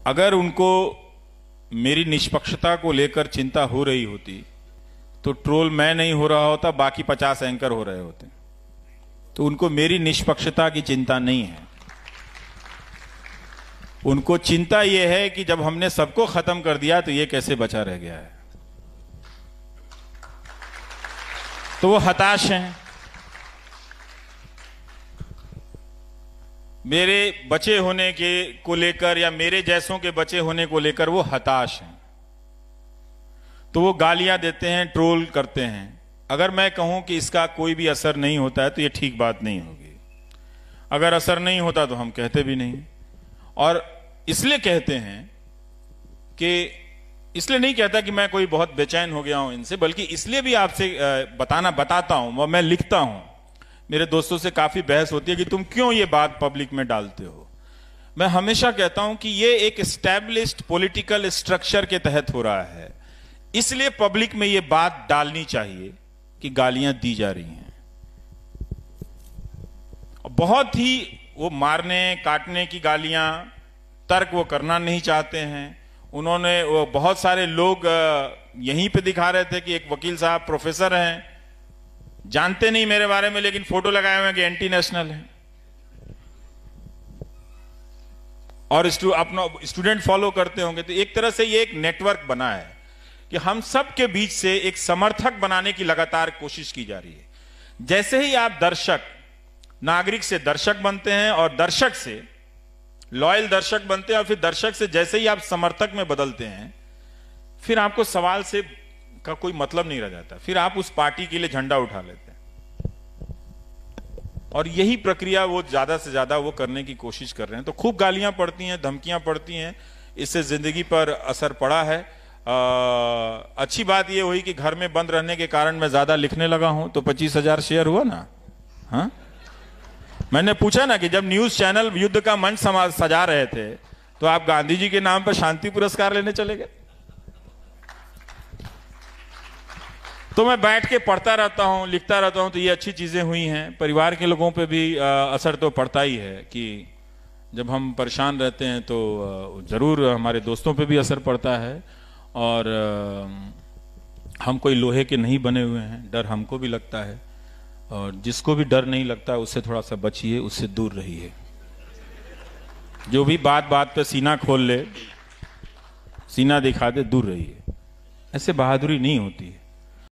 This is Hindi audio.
अगर उनको मेरी निष्पक्षता को लेकर चिंता हो रही होती तो ट्रोल मैं नहीं हो रहा होता, बाकी 50 एंकर हो रहे होते। तो उनको मेरी निष्पक्षता की चिंता नहीं है। उनको चिंता यह है कि जब हमने सबको खत्म कर दिया तो ये कैसे बचा रह गया है। तो वो हताश हैं। मेरे बचे होने के को लेकर या मेरे जैसों के बचे होने को लेकर वो हताश हैं। तो वो गालियां देते हैं, ट्रोल करते हैं। अगर मैं कहूं कि इसका कोई भी असर नहीं होता है तो ये ठीक बात नहीं होगी। अगर असर नहीं होता तो हम कहते भी नहीं। और इसलिए कहते हैं कि इसलिए नहीं कहता कि मैं कोई बहुत बेचैन हो गया हूं इनसे, बल्कि इसलिए भी आपसे बताता हूं। मैं लिखता हूं, मेरे दोस्तों से काफी बहस होती है कि तुम क्यों ये बात पब्लिक में डालते हो। मैं हमेशा कहता हूं कि ये एक एस्टैब्लिश्ड पॉलिटिकल स्ट्रक्चर के तहत हो रहा है, इसलिए पब्लिक में ये बात डालनी चाहिए कि गालियां दी जा रही हैं। बहुत ही वो मारने काटने की गालियां, तर्क वो करना नहीं चाहते हैं। उन्होंने वो बहुत सारे लोग यहीं पे दिखा रहे थे कि एक वकील साहब प्रोफेसर हैं, जानते नहीं मेरे बारे में, लेकिन फोटो लगाए हुए हैं कि एंटी नेशनल है। और अपना स्टूडेंट फॉलो करते होंगे। तो एक तरह से ये एक नेटवर्क बना है कि हम सब के बीच से एक समर्थक बनाने की लगातार कोशिश की जा रही है। जैसे ही आप दर्शक, नागरिक से दर्शक बनते हैं और दर्शक से लॉयल दर्शक बनते हैं, और फिर दर्शक से जैसे ही आप समर्थक में बदलते हैं, फिर आपको सवाल से का कोई मतलब नहीं रह जाता। फिर आप उस पार्टी के लिए झंडा उठा लेते हैं। और यही प्रक्रिया वो ज्यादा से ज्यादा वो करने की कोशिश कर रहे हैं। तो खूब गालियां पड़ती हैं, धमकियां पड़ती हैं, इससे जिंदगी पर असर पड़ा है। अच्छी बात ये हुई कि घर में बंद रहने के कारण मैं ज्यादा लिखने लगा हूं, तो 25,000 शेयर हुआ ना। हाँ, मैंने पूछा ना कि जब न्यूज चैनल युद्ध का मंच सजा रहे थे तो आप गांधी जी के नाम पर शांति पुरस्कार लेने चले गए। तो मैं बैठ के पढ़ता रहता हूं, लिखता रहता हूं, तो ये अच्छी चीजें हुई हैं। परिवार के लोगों पे भी असर तो पड़ता ही है कि जब हम परेशान रहते हैं तो जरूर हमारे दोस्तों पे भी असर पड़ता है। और हम कोई लोहे के नहीं बने हुए हैं, डर हमको भी लगता है। और जिसको भी डर नहीं लगता उससे थोड़ा सा बचिए, उससे दूर रहिए। जो भी बात बात पे सीना खोल ले, सीना दिखा दे, दूर रहिए। ऐसे बहादुरी नहीं होती है।